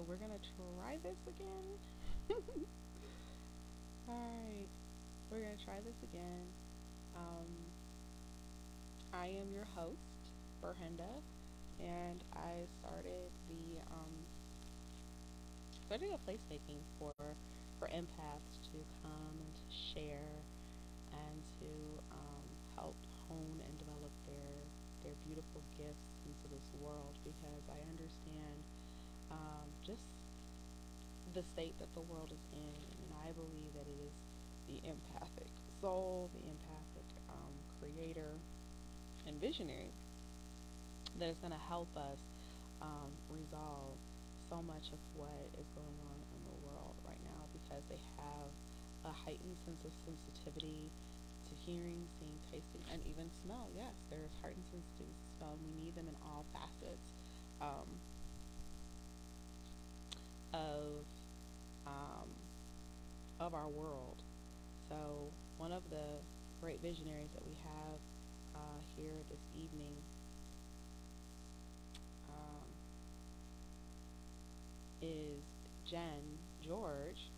we're gonna try this again. Alright, we're gonna try this again. Um, I am your host, Ber-Henda, and I started a place making for empaths to come and to share and to help hone and develop their beautiful gifts into this world, because I understand just the state that the world is in, and I believe that it is the empathic soul, the empathic creator and visionary that is going to help us resolve so much of what is going on in the world right now, because they have a heightened sense of sensitivity to hearing, seeing, tasting, and even smell. Yes, there's heightened sensitivity to smell. We need them in all facets um, of um, of our world. So one of the great visionaries that we have here this evening um, is Jenn George,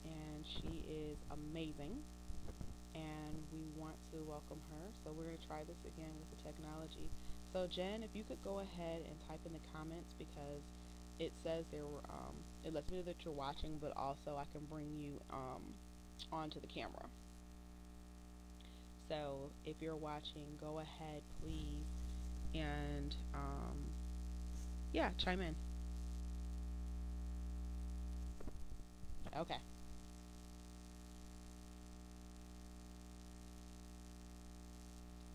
and she is amazing. And we want to welcome her. So we're going to try this again with the technology. So Jenn, if you could go ahead and type in the comments, because it says there were it lets me know that you're watching, but also I can bring you onto the camera. So if you're watching, go ahead, please, and yeah, chime in. Okay,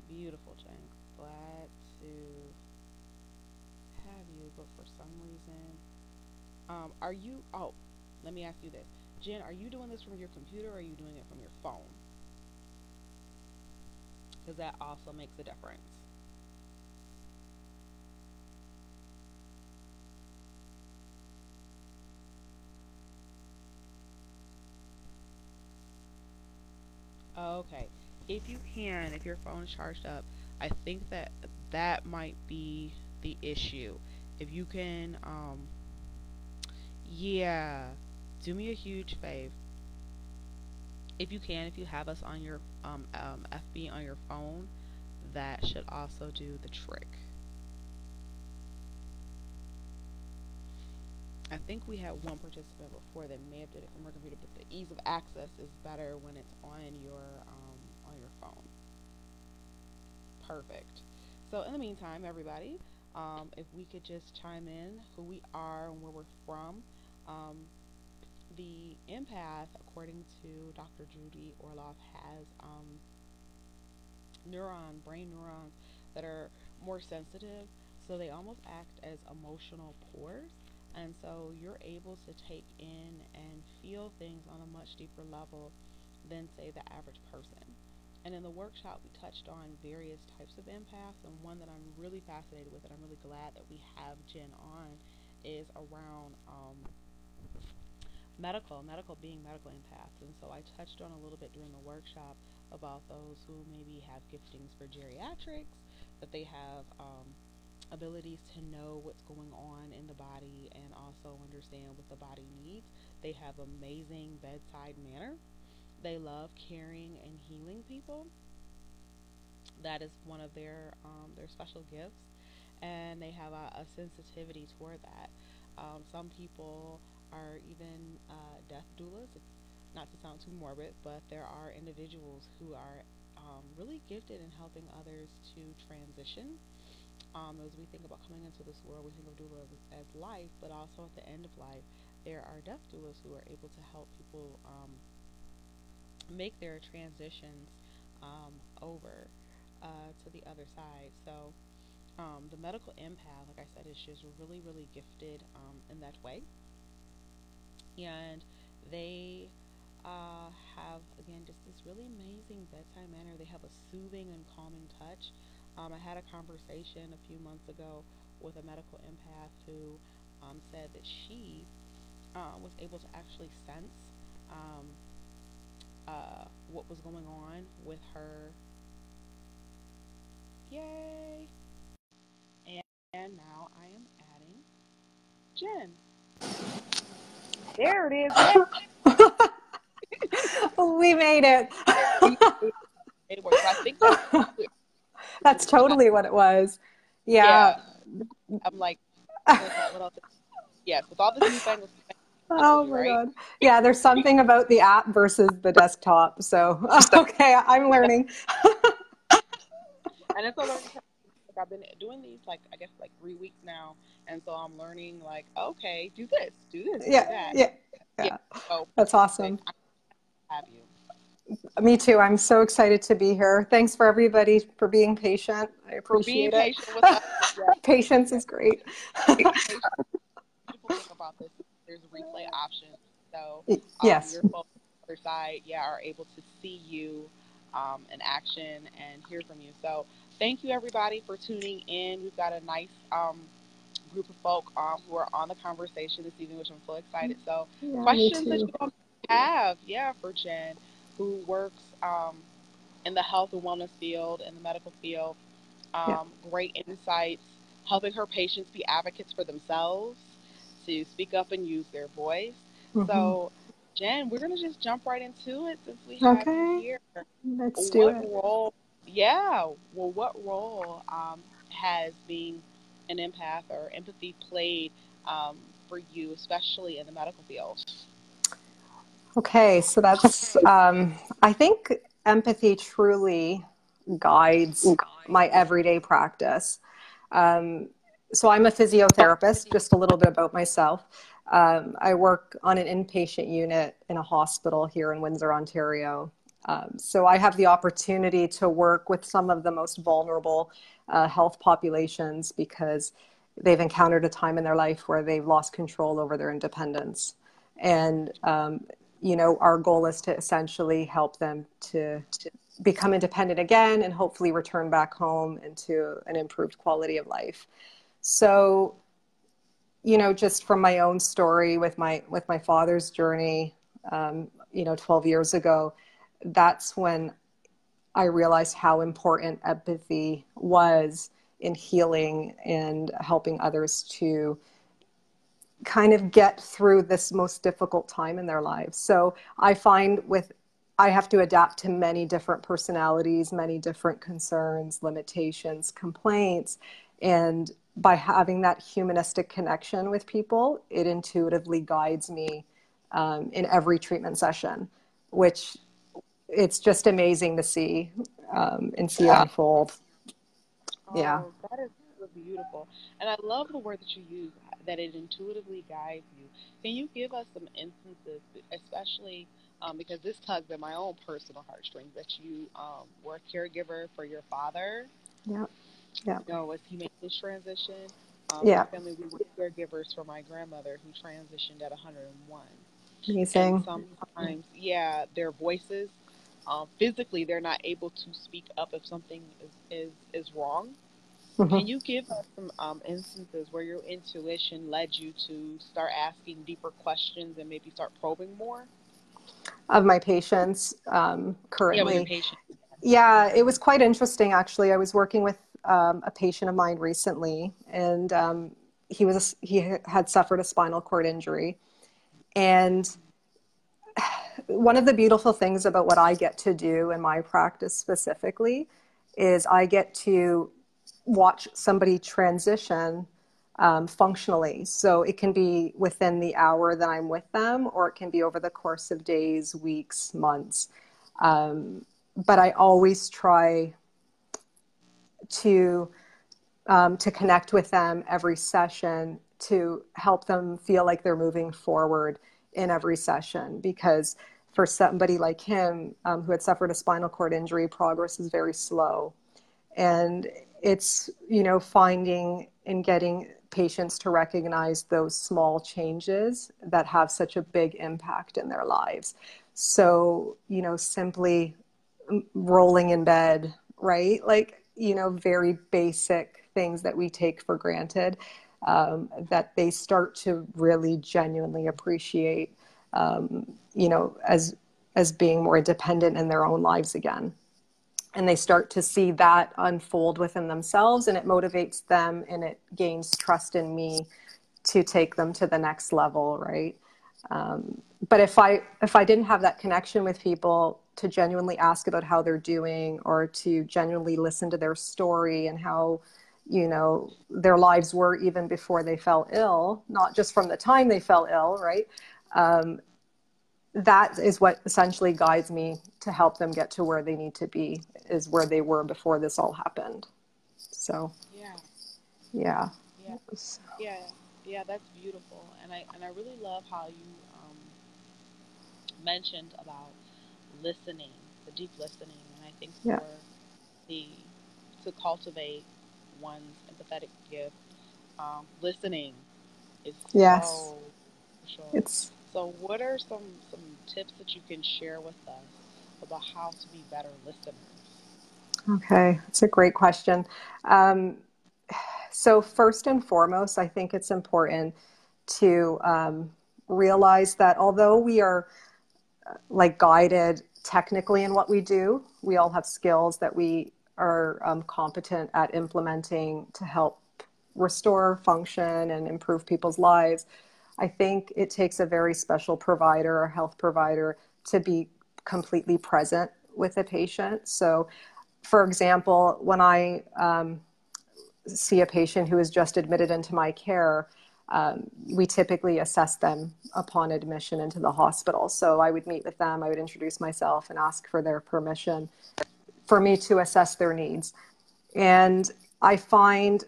beautiful, Jen. Glad to have you, but for some reason, are you? Oh, let me ask you this, Jen. Are you doing this from your computer, or are you doing it from your phone? Because that also makes a difference. Okay, if you can, if your phone is charged up, I think that that might be the issue. If you can, yeah, do me a huge favor. If you can, if you have us on your FB on your phone, that should also do the trick. I think we had one participant before that may have did it from her computer, but the ease of access is better when it's on your phone. Perfect. So in the meantime, everybody, if we could just chime in who we are and where we're from. Um, the empath, according to Dr. Judy Orloff, has brain neurons that are more sensitive, so they almost act as emotional pores. And so you're able to take in and feel things on a much deeper level than, say, the average person. And in the workshop, we touched on various types of empaths, and one that I'm really fascinated with, and I'm really glad that we have Jen on, is around medical being medical empaths. And so I touched on a little bit during the workshop about those who maybe have giftings for geriatrics, that they have abilities to know what's going on in the body and also understand what the body needs. They have amazing bedside manner. They love caring and healing people. That is one of their special gifts, and they have a sensitivity toward that. Some people are even death doulas. It's not to sound too morbid, but there are individuals who are really gifted in helping others to transition. As we think about coming into this world, we think of doula as life, but also at the end of life, there are death doulas who are able to help people make their transitions over to the other side. So the medical empath, like I said, is just really, really gifted in that way. And they have, again, just this really amazing bedside manner. They have a soothing and calming touch. I had a conversation a few months ago with a medical empath who said that she was able to actually sense um, what was going on with her. Yay! And now I am Jenn. There it is. Yay! We made it. It works. So I think that's That's totally what it was. Yeah. yeah. I'm like, what else? Yes, with all this newfangled Oh technology, my right? God. Yeah, there's something about the app versus the desktop. So, okay, I'm learning. And it's a learning curve. Like I've been doing these like I guess like 3 weeks now, and so I'm learning like okay, do this, do Yeah, that. yeah, Yeah. yeah. So That's perfect. awesome. I have you. Me too. I'm so excited to be here. Thanks for everybody for being patient. I For being appreciate it. patient with us. Yeah. Patience is great. Patience. Beautiful thing about this is there's a replay option. So Yes. your folks on the other side, yeah, are able to see you in action and hear from you. So thank you everybody for tuning in. We've got a nice group of folk who are on the conversation this evening, which I'm so excited. So Yeah, me questions that too. you don't have, yeah, for Jenn, who works in the health and wellness field, in the medical field, Yeah. great insights, helping her patients be advocates for themselves, to speak up and use their voice. Hmm. So, Jenn, we're going to just jump right into it since we have you Okay, here. let's do What it. role, yeah, well, what role has being an empath or empathy played for you, especially in the medical field? Okay, so that's, I think empathy truly guides my everyday practice. Um, so I'm a physiotherapist, just a little bit about myself. I work on an inpatient unit in a hospital here in Windsor, Ontario. So I have the opportunity to work with some of the most vulnerable health populations because they've encountered a time in their life where they've lost control over their independence. And, our goal is to essentially help them to become independent again and hopefully return back home into an improved quality of life. So, just from my own story with my father's journey, 12 years ago, that's when I realized how important empathy was in healing and helping others to kind of get through this most difficult time in their lives. So I have to adapt to many different personalities, many different concerns, limitations, complaints. And by having that humanistic connection with people, it intuitively guides me in every treatment session, which it's just amazing to see and see it unfold. Yeah. Oh, that is so beautiful. And I love the word that you use, that it intuitively guides you. Can you give us some instances, especially because this tugs at my own personal heartstrings, that you were a caregiver for your father? Yeah. Yeah. As he made this transition. In my Yeah. family, we were caregivers for my grandmother who transitioned at 101. And Amazing. sometimes, yeah, their voices, physically, they're not able to speak up if something is wrong. Can Mhm. you give us some instances where your intuition led you to start asking deeper questions and maybe start probing more? Of my patients Yeah, with your currently. patient. Yeah, it Hmm. was quite interesting actually. I was working with a patient of mine recently, and he had suffered a spinal cord injury. And one of the beautiful things about what I get to do in my practice specifically is I get to watch somebody transition functionally. So it can be within the hour that I'm with them, or it can be over the course of days, weeks, months. But I always try to to connect with them every session to help them feel like they're moving forward in every session. Because for somebody like him who had suffered a spinal cord injury, progress is very slow. And it's, finding and getting patients to recognize those small changes that have such a big impact in their lives. So, simply rolling in bed, right? Like, very basic things that we take for granted, that they start to really genuinely appreciate, as being more independent in their own lives again. And they start to see that unfold within themselves, and it motivates them and it gains trust in me to take them to the next level, right? But if I didn't have that connection with people to genuinely ask about how they're doing, or to genuinely listen to their story and how, their lives were even before they fell ill, not just from the time they fell ill, right? That is what essentially guides me to help them get to where they need to be, is where they were before this all happened. So, Yeah. yeah. Yeah. Yeah. Yeah. That's beautiful, and I really love how you mentioned about listening, the deep listening, and I think Yeah. the to cultivate one's empathetic gift, listening is Yes. so crucial. It's So, what are some tips that you can share with us about how to be better listeners? okay. It's a great question. Um, so first and foremost, I think it's important to realize that although we are like guided technically in what we do, we all have skills that we are competent at implementing to help restore function and improve people's lives. I think it takes a very special provider or health provider to be completely present with a patient. So, for example, when I see a patient who is just admitted into my care, we typically assess them upon admission into the hospital. So I would meet with them, I would introduce myself and ask for their permission for me to assess their needs. And I find,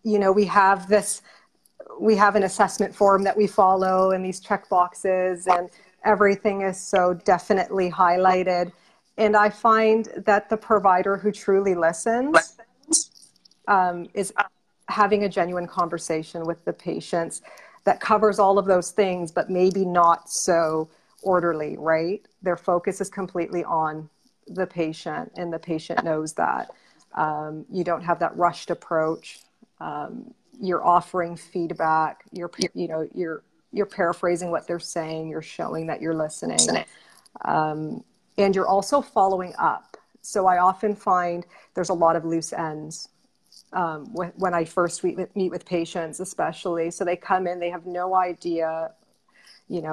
we have an assessment form that we follow and these check boxes, and everything is so definitely highlighted. And I find that the provider who truly listens is having a genuine conversation with the patients that covers all of those things, but maybe not so orderly, right? Their focus is completely on the patient, and the patient knows that. You don't have that rushed approach. You're offering feedback. You're paraphrasing what they're saying. You're showing that you're listening, and you're also following up. So I often find there's a lot of loose ends when I first meet with patients, especially. So they come in, they have no idea,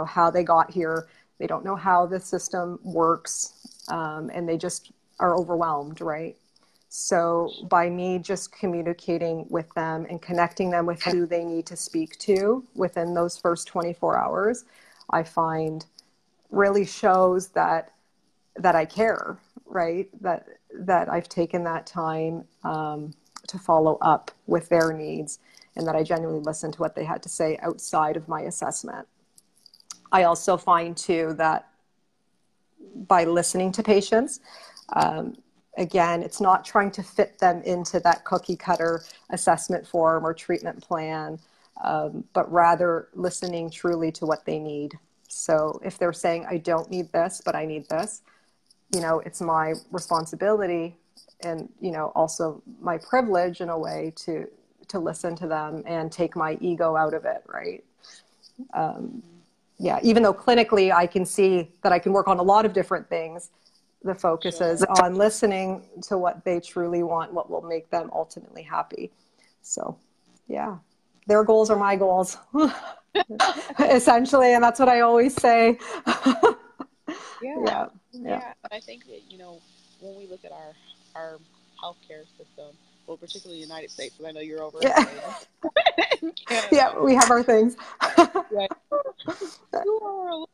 how they got here. They don't know how the system works, and they just are overwhelmed, right? So by me just communicating with them and connecting them with who they need to speak to within those first 24 hours, I find really shows that I care, right? That I've taken that time to follow up with their needs, and that I genuinely listened to what they had to say outside of my assessment. I also find too that by listening to patients, again, it's not trying to fit them into that cookie cutter assessment form or treatment plan, but rather listening truly to what they need. So if they're saying, I don't need this, but I need this, it's my responsibility, and, also my privilege in a way to listen to them and take my ego out of it, right? Mm-hmm. Yeah, even though clinically I can see that I can work on a lot of different things, the focus is Sure. on listening to what they truly want, what will make them ultimately happy. So, yeah, their goals are my goals, essentially, and that's what I always say. Yeah. Yeah, yeah, Yeah. And I think that, when we look at our healthcare system, well, particularly the United States, because I know you're over yeah, in yeah. Canada. We have our things. Yeah. You are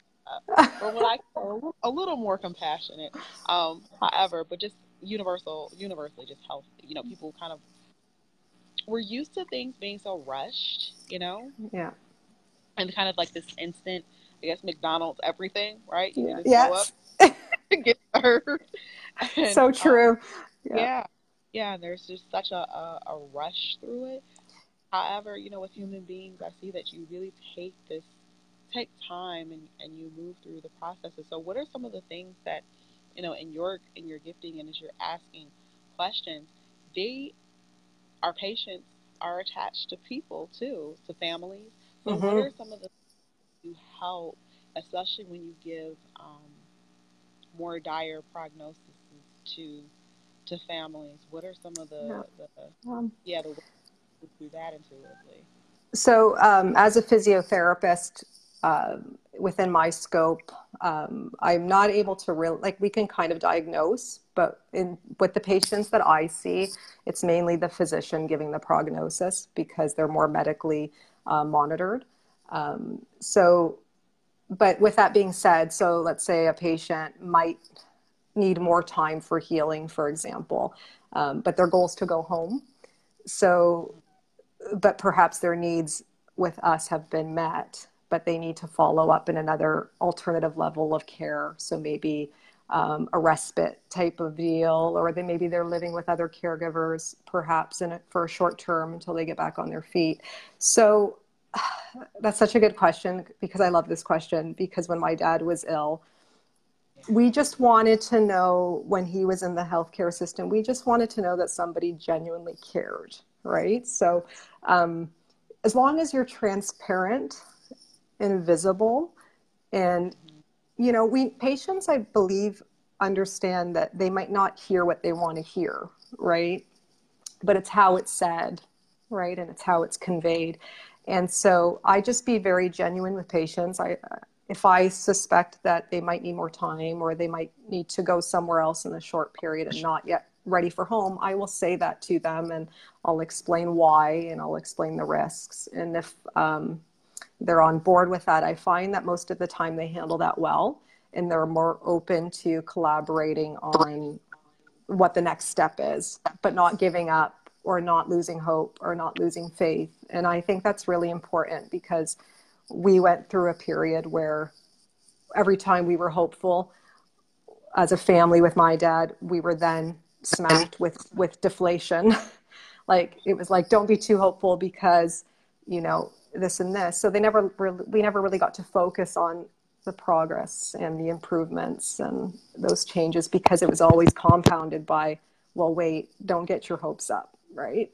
from what I can, a little more compassionate. However, but just universally, just health. People kind of we're used to things being so rushed, Yeah, and kind of like this instant, I guess McDonald's everything, right? You yeah, just show up yes. and get served, and So true. Yeah. yeah, yeah. And there's just such a rush through it. However, with human beings, I see that you really take time, and you move through the processes. So, what are some of the things that, in your gifting, and as you're asking questions, they our patients are attached to people too, to families. So, what Mm-hmm. are some of the you help, especially when you give more dire prognoses to families? What are some of Yeah. the Um, yeah, the ways to do that intuitively? So, as a physiotherapist, within my scope, I'm not able to really, like, we can kind of diagnose, but with the patients that I see, it's mainly the physician giving the prognosis because they're more medically monitored. So, but with that being said, so let's say a patient might need more time for healing, for example, but their goal is to go home. So but perhaps their needs with us have been met, but they need to follow up in another alternative level of care. So maybe a respite type of deal, or maybe they're living with other caregivers, perhaps for a short term until they get back on their feet. So that's such a good question because I love this question because when my dad was ill, Yeah. we just wanted to know when he was in the healthcare system, we just wanted to know that somebody genuinely cared, right? So um, as long as you're transparent and visible, and Mm-hmm. we patients, I believe, understand that they might not hear what they want to hear, right? But it's how it's said, right? And it's how it's conveyed. And so I just be very genuine with patients. If I suspect that they might need more time or they might need to go somewhere else in a short period and not yet ready for home, I will say that to them and I'll explain why and I'll explain the risks. And if they're on board with that, I find that most of the time they handle that well and they're more open to collaborating on what the next step is, but not giving up or not losing hope or not losing faith. And I think that's really important because we went through a period where every time we were hopeful as a family with my dad, we were then smacked with deflation. Like it was like, don't be too hopeful because, this and this. So we never really got to focus on the progress and the improvements and those changes because it was always compounded by, well, wait, don't get your hopes up, right?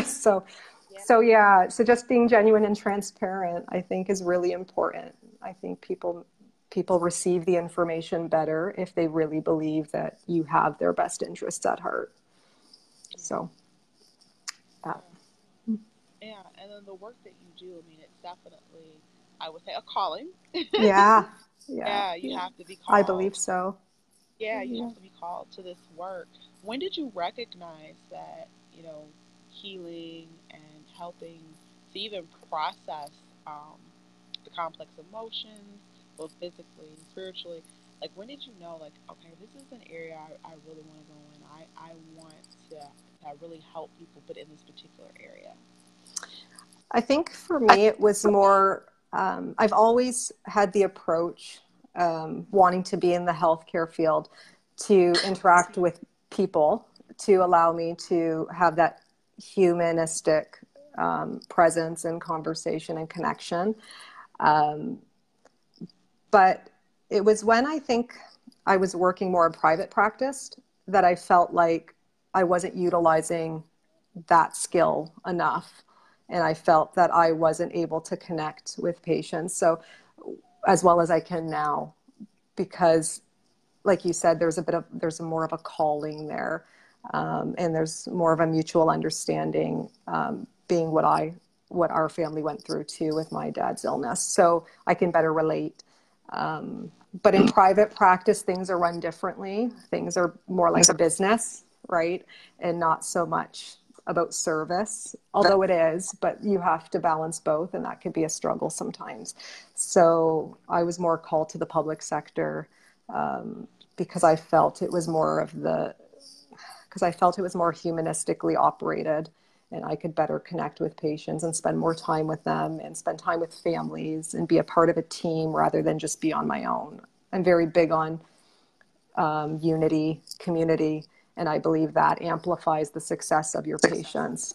so, Yeah. so yeah, so just being genuine and transparent, I think, is really important. I think people receive the information better if they really believe that you have their best interests at heart. Yeah. So, that, Yeah. Yeah. And then the work that you do, I mean, it's definitely, I would say, a calling. yeah, yeah, Yeah, you yeah. have to be I called. believe so. Yeah, you Yeah. have to be called to this work. When did you recognize that, healing and helping to even process um, the complex emotions, both physically and spiritually? Like, when did you know, like, okay, this is an area I really want to go in. I want to really help people, but in this particular area? I think for me, it was more, I've always had the approach, wanting to be in the healthcare field, to interact with people, to allow me to have that humanistic presence and conversation and connection. Um, but it was when I think I was working more in private practice that I felt like I wasn't utilizing that skill enough. And I felt that I wasn't able to connect with patients so as well as I can now, because like you said, there's more of a calling there, and there's more of a mutual understanding, being what our family went through too with my dad's illness. So I can better relate. But in private practice, things are run differently. Things are more like a business, right? And not so much about service, although it is, but you have to balance both, and that can be a struggle sometimes. So I was more called to the public sector, because I felt it was more of the because I felt it was more humanistically operated and I could better connect with patients and spend more time with them and spend time with families and be a part of a team rather than just be on my own. I'm very big on unity, community, and I believe that amplifies the success of your patients.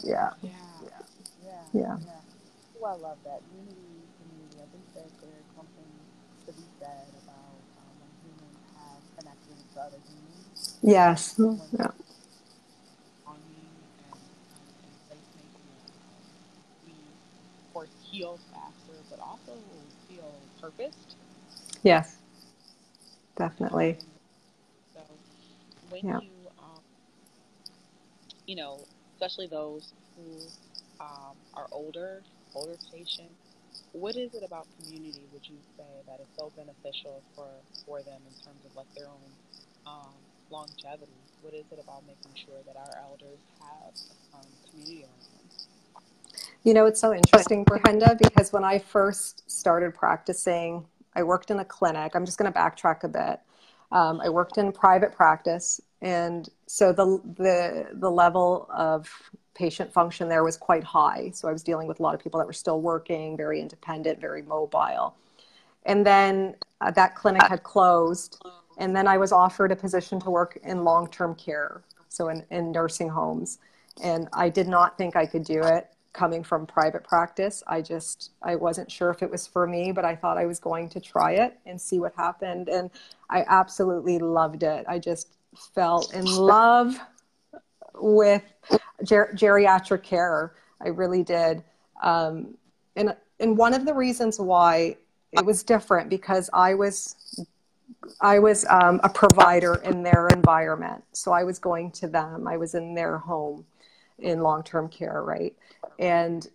Yeah, Yeah, yeah, yeah, yeah. Oh, I love that. Unity, community. I think that there's something to be said about when humans have connection to other humans, yes, when yeah, belonging and placement, we, of course, heal faster, but also feel purposed yes, in what definitely. we do. So when Yeah, you, especially those who are older patients, what is it about community, would you say, that is so beneficial for them in terms of like their own um, longevity? What is it about making sure that our elders have community around them? You know, it's so interesting, Ber-Henda, because when I first started practicing, I worked in a clinic. I'm just going to backtrack a bit. I worked in private practice, and so the level of patient function there was quite high. So I was dealing with a lot of people that were still working, very independent, very mobile. And then that clinic had closed, and then I was offered a position to work in long-term care, so in nursing homes. And I did not think I could do it coming from private practice. I wasn't sure if it was for me, but I thought I was going to try it and see what happened. And I absolutely loved it. I just fell in love with geriatric care. I really did. And one of the reasons why it was different, because I was a provider in their environment. So I was going to them. I was in their home in long-term care, right? And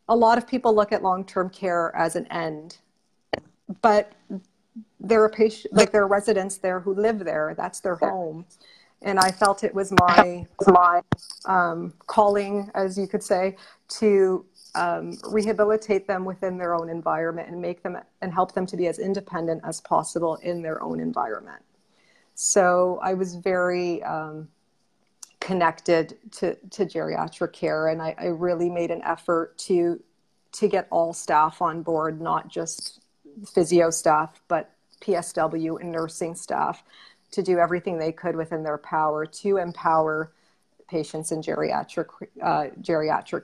a lot of people look at long-term care as an end, but there are patient, like there are residents there who live there. That's their home. And I felt it was my calling, as you could say, to rehabilitate them within their own environment and make them and help them to be as independent as possible in their own environment. So I was very connected to geriatric care, and I really made an effort to get all staff on board, not just physio staff, but PSW and nursing staff, to do everything they could within their power to empower patients in geriatric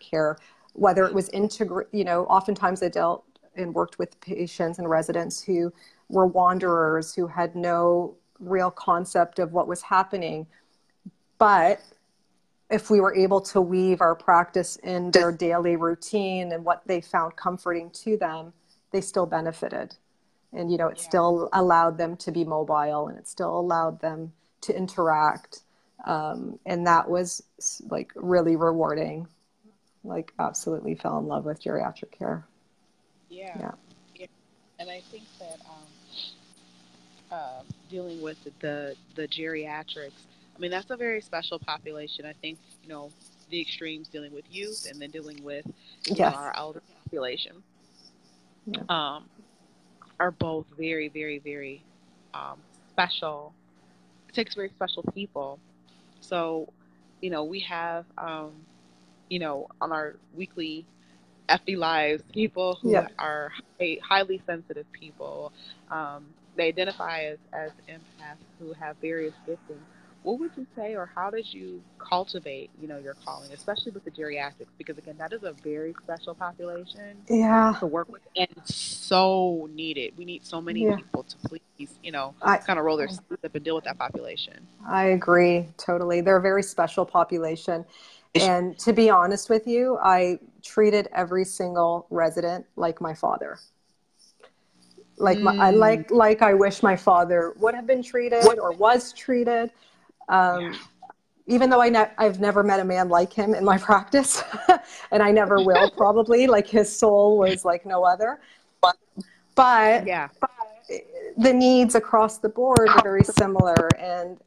care. Whether it was oftentimes I dealt and worked with patients and residents who were wanderers, who had no real concept of what was happening. But if we were able to weave our practice in their daily routine and what they found comforting to them, they still benefited. And, it Yeah, still allowed them to be mobile, and it still allowed them to interact. And that was like really rewarding. Like, absolutely fell in love with geriatric care. yeah, Yeah. yeah. And I think that dealing with the geriatrics, I mean, that's a very special population. I think the extremes, dealing with youth and then dealing with Yes. our elder population, Yeah. um, are both very, very, very special. It takes very special people. So, we have on our weekly FD lives, people who Yeah. are highly sensitive people. They identify as empaths who have various giftings. What would you say, or how did you cultivate, your calling, especially with the geriatrics? Because again, that is a very special population Yeah. to work with, and so needed. We need so many Yeah. people to please, I, kind of roll their sleeves up and deal with that population. I agree totally. They're a very special population. And to be honest with you, I treated every single resident like my father. Mm, Like I wish my father would have been treated or was treated. yeah. Even though I've never met a man like him in my practice, and I never will probably. Like, his soul was like no other. But Yeah. the needs across the board were very similar. And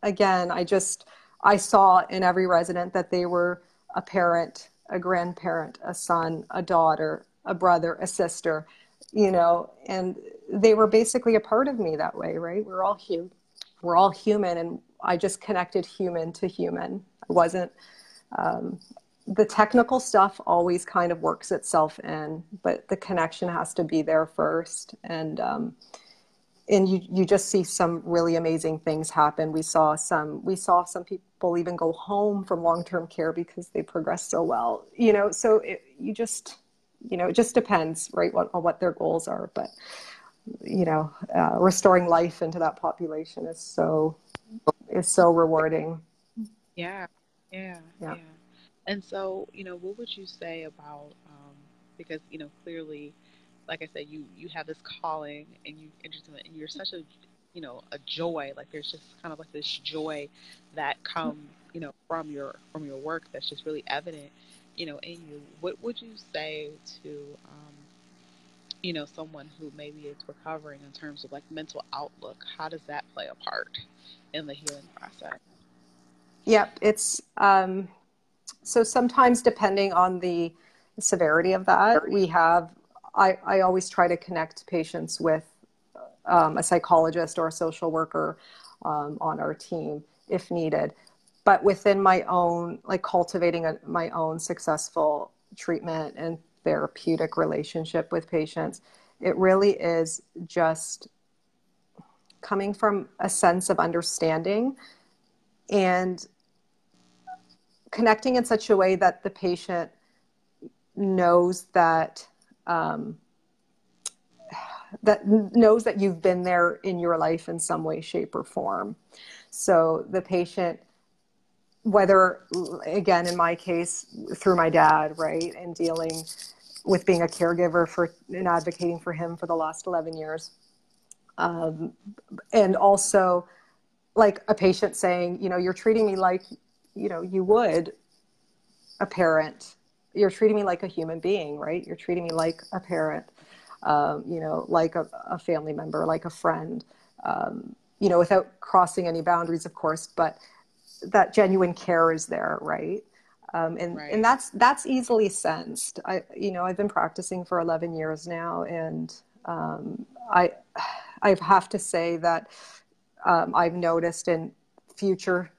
again, I saw in every resident that they were a parent, a grandparent, a son, a daughter, a brother, a sister, and they were basically a part of me that way, right? We're all human, and I just connected human to human. I wasn't the technical stuff always kind of works itself in, but the connection has to be there first. And you just see some really amazing things happen. We saw some people even go home from long-term care because they progressed so well. So it just depends, right, on what their goals are. But restoring life into that population is so rewarding. Yeah, yeah, Yeah. yeah. And so, what would you say about because, clearly, like I said, you have this calling and you interested in it, and you're such a joy. Like, there's just kind of like this joy that comes, from your work, that's just really evident. in you, what would you say to, someone who maybe is recovering in terms of like mental outlook? How does that play a part in the healing process? Yep. It's, so sometimes depending on the severity of that, I always try to connect patients with a psychologist or a social worker on our team if needed. But within my own, like cultivating my own successful treatment and therapeutic relationship with patients, it really is just coming from a sense of understanding and connecting in such a way that the patient knows that you've been there in your life in some way, shape, or form. So the patient, whether, again, in my case, through my dad, right, and dealing with being a caregiver for and advocating for him for the last 11 years. And also like a patient saying, you're treating me like, you would a parent. You're treating me like a human being, right? You're treating me like a parent, like a family member, like a friend, without crossing any boundaries, of course, but that genuine care is there, right? And Right. that's easily sensed. I've been practicing for 11 years now, and I have to say that I've noticed in future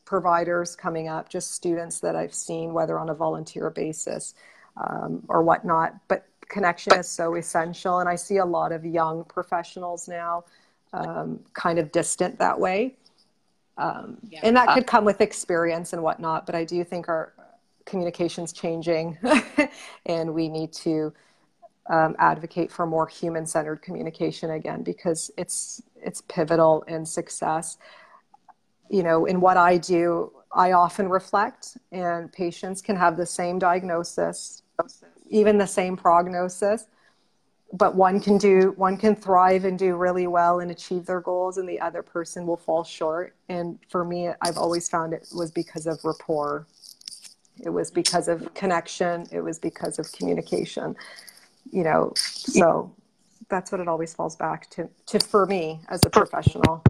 providers coming up, just students that I've seen, whether on a volunteer basis or whatnot, but connection is so essential. And I see a lot of young professionals now kind of distant that way. Yeah. And that could come with experience and whatnot, but I do think our communication's changing and we need to advocate for more human-centered communication again, because it's pivotal in success. In what I do, I often reflect, and patients can have the same diagnosis, even the same prognosis, but one can thrive and do really well and achieve their goals, and the other person will fall short. And for me, I've always found it was because of rapport. It was because of connection. It was because of communication. So that's what it always falls back to for me as a professional.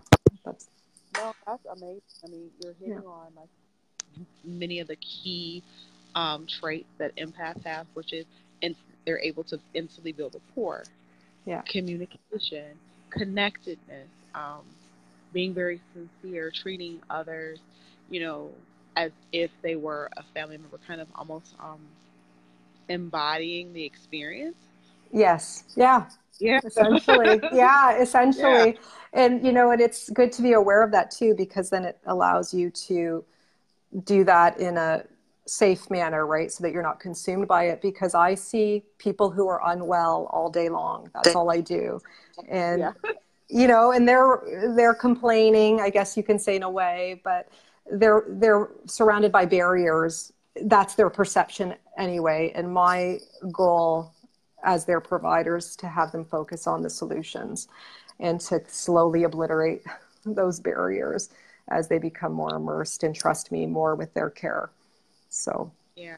That's, No, that's amazing. I mean, you're yeah. hitting on like many of the key traits that empaths have, which is they're able to instantly build rapport, Yeah. communication, connectedness, being very sincere, treating others, you know, as if they were a family member, kind of almost embodying the experience. Yes. Yeah. Yeah. Essentially. Yeah. Yeah. Essentially. And it's good to be aware of that too, because then it allows you to do that in a safe manner, right? So that you're not consumed by it, because I see people who are unwell all day long. That's all I do. Yeah. And, and they're complaining, I guess you can say, in a way, but they're surrounded by barriers. That's their perception anyway. And my goal as their providers to have them focus on the solutions and to slowly obliterate those barriers as they become more immersed and trust me more with their care. So, Yeah.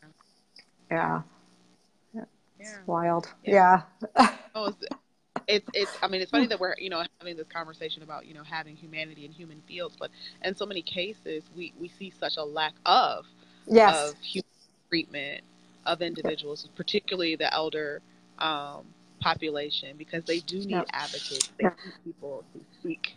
Yeah. yeah, it's Yeah. wild. Yeah. Yeah. Oh, it's I mean, it's funny that we're having this conversation about having humanity in human fields, but in so many cases we see such a lack Yes. of human treatment of Yep. individuals, particularly the elder um, population, because they do need Yep. advocates. They need people to speak,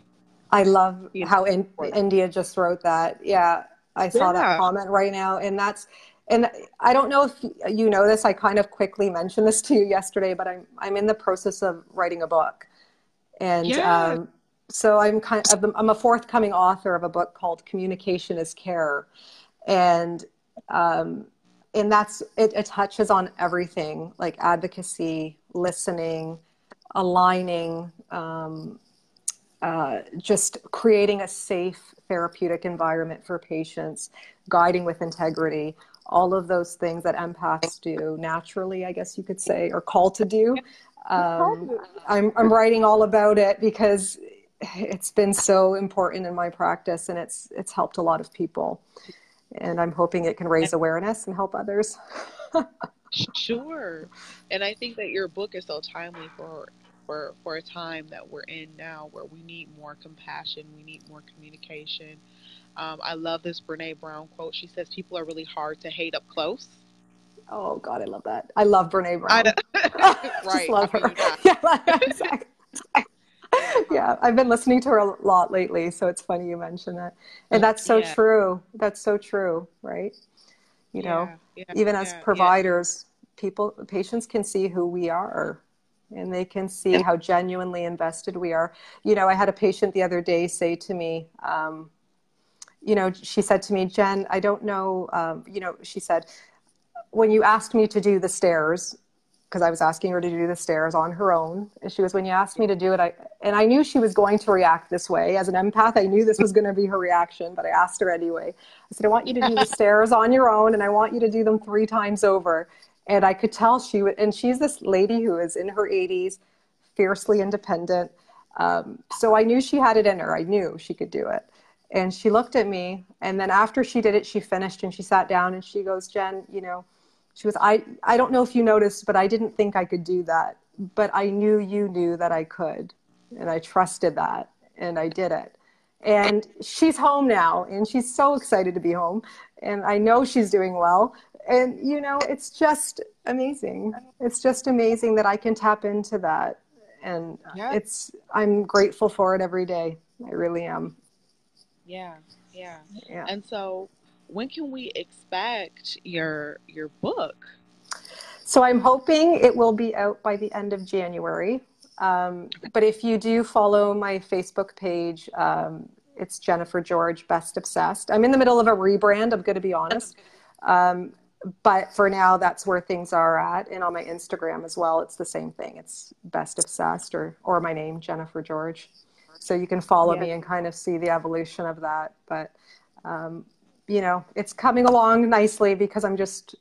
I love you know, how for them. India just wrote that. Yeah, I saw that Yeah. comment right now, and I don't know if you know this. I kind of quickly mentioned this to you yesterday, but I'm in the process of writing a book, and Yeah. so I'm a forthcoming author of a book called "Communication is Care," and um, and it touches on everything like advocacy, listening, aligning. Just creating a safe therapeutic environment for patients, guiding with integrity, all of those things that empaths do naturally, I guess you could say, or called to do. Um, I'm writing all about it because it's been so important in my practice, and it's helped a lot of people. And I'm hoping it can raise awareness and help others. Sure. And I think that your book is so timely for a time that we're in now where we need more compassion, we need more communication. I love this Brene Brown quote. She says people are really hard to hate up close. Oh God, I love that. I love Brene I Brown. know. Just Right. How love can her. you not? Yeah, exactly. Yeah, how Yeah, can you I've been not? listening to her a lot lately, so it's funny you mention that. And that's so Yeah, true. That's so true, right? You know, yeah, yeah, even as yeah, yeah. providers, patients can see who we are and they can see how genuinely invested we are. You know, I had a patient the other day say to me, she said to me, Jen, I don't know, she said, when you asked me to do the stairs, because I was asking her to do the stairs on her own, and she was, when you asked me to do it, and I knew she was going to react this way. As an empath, I knew this was going to be her reaction, but I asked her anyway. I said, I want you to do the stairs on your own, and I want you to do them 3 times over. And I could tell she would, and she's this lady who is in her 80s, fiercely independent. So I knew she had it in her. I knew she could do it. And she looked at me, and then after she did it, she finished and she sat down and she goes, Jen, she was, I don't know if you noticed, but I didn't think I could do that. But I knew you knew that I could. And I trusted that. And I did it. And she's home now. And she's so excited to be home. And I know she's doing well. And, it's just amazing. It's just amazing that I can tap into that. And Yeah, I'm grateful for it every day. I really am. yeah, yeah. Yeah. And so when can we expect your book? So I'm hoping it will be out by the end of January. But if you do follow my Facebook page, it's Jennifer George, Best Obsessed. I'm in the middle of a rebrand, I'm going to be honest. But for now, that's where things are at. And on my Instagram as well, it's the same thing. It's Best Obsessed or my name, Jennifer George. So you can follow Yeah. me and kind of see the evolution of that. But it's coming along nicely because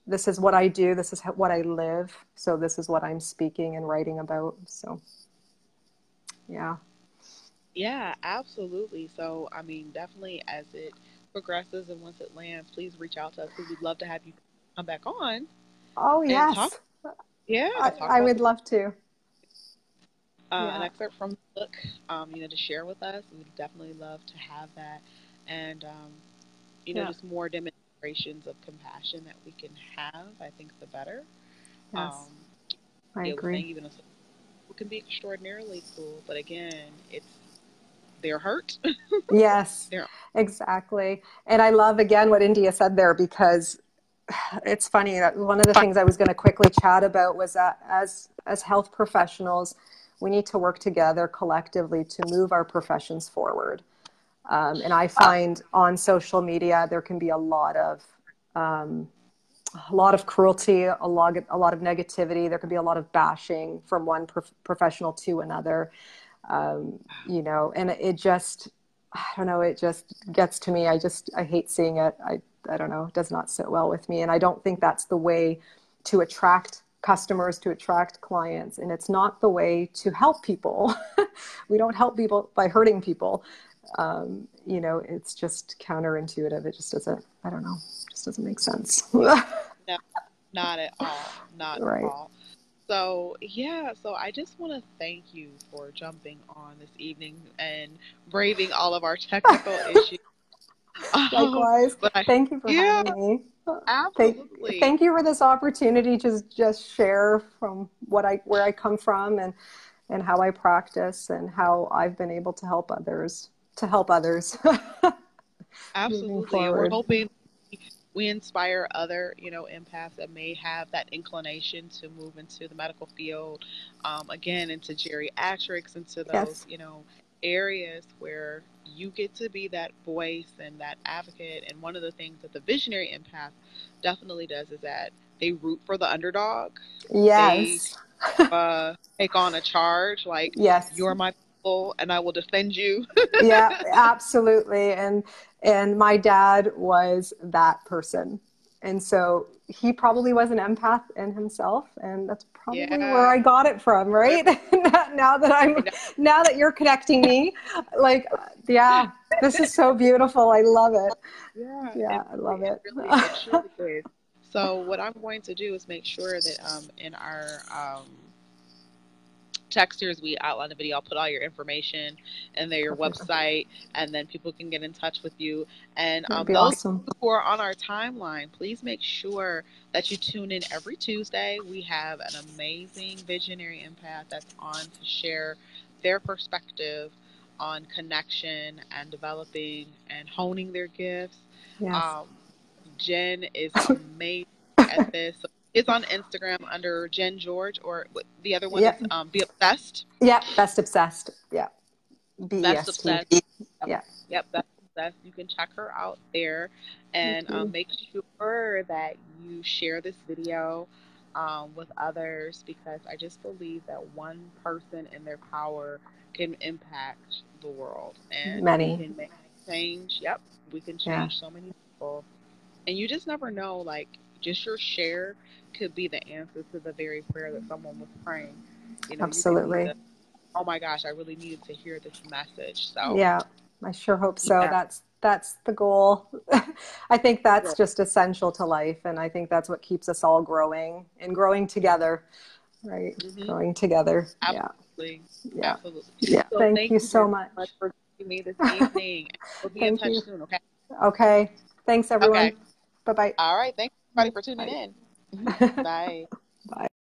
this is what I do. This is what I live. So this is what I'm speaking and writing about. So, yeah. Yeah, absolutely. So, I mean, definitely as it progresses and once it lands, please reach out to us because we'd love to have you come back on Oh, and talk. yes. Yeah, talk I about would love to. an Yeah. excerpt from the book, to share with us. We'd definitely love to have that, and Yeah. just more demonstrations of compassion that we can have. I think the better. Yes. Um, I yeah, was saying agree. even though people can be extraordinarily cool, but again, it's they're hurt. Yes, they're exactly. And I love again what India said there because it's funny that one of the things I was going to quickly chat about was that as health professionals, we need to work together collectively to move our professions forward. And I find on social media there can be a lot of cruelty, a lot of negativity. There can be a lot of bashing from one professional to another. And it just, I don't know, it just gets to me. I hate seeing it. I don't know, it does not sit well with me. And I don't think that's the way to attract customers, to attract clients. And it's not the way to help people. We don't help people by hurting people. It's just counterintuitive. It just doesn't, I don't know, just doesn't make sense. no, not at all, not at Right. all. So, yeah, so I just want to thank you for jumping on this evening and braving all of our technical issues. Likewise. But Thank you for yeah, having me. Thank, absolutely. thank you for this opportunity to just share from where I come from and how I practice and how I've been able to help others moving Absolutely. And we're forward. hoping we inspire other, empaths that may have that inclination to move into the medical field, again, into geriatrics, into those, Yes. areas where you get to be that voice and that advocate. And one of the things that the visionary empath definitely does is that they root for the underdog. They Yes. take on a charge like, Yes. you're my people and I will defend you. Yeah, absolutely. And my dad was that person. And so he probably was an empath in himself, and that's probably where Yeah. I got it from, right? now that I know. now that you're connecting me, like, yeah, this is so beautiful. I love it. Yeah, Yeah, I love it. it truly is. So what I'm going to do is make sure that in our texters, we outline the video. I'll put all your information and there, your Perfect. website, and then people can get in touch with you. And That'd be those awesome. who are on our timeline, please make sure that you tune in every Tuesday. We have an amazing visionary empath that's on to share their perspective on connection and developing and honing their gifts. Yes. Um, Jenn is amazing at this. So it's on Instagram under Jenn George, or the other one is Yep. Be Obsessed. Yep. Best obsessed. Yeah. Best BEST. Obsessed. Yep, Yeah. yep, Best Obsessed. You can check her out there, Thank and you. make sure that you share this video with others, because I just believe that one person in their power can impact the world, and we Many. can make change. Yep, we can Yeah. change so many people. And you just never know, like, just your share could be the answer to the very prayer that someone was praying. You could be Absolutely. the, oh my gosh, I really needed to hear this message. So, Yeah. I sure hope so. yeah. That's the goal. I think that's Well, just essential to life, and I think that's what keeps us all growing and growing together, right? mm-hmm. Growing together. Yeah. Absolutely. Yeah. Absolutely. Yeah. So, Thank thank you you, so Jen, so much much. for joining me this evening. We'll be in Thank touch you. soon, okay? Okay. Thanks, everyone. Okay. Bye-bye. All right. Thanks, everybody, for tuning Bye. in. Bye. Bye.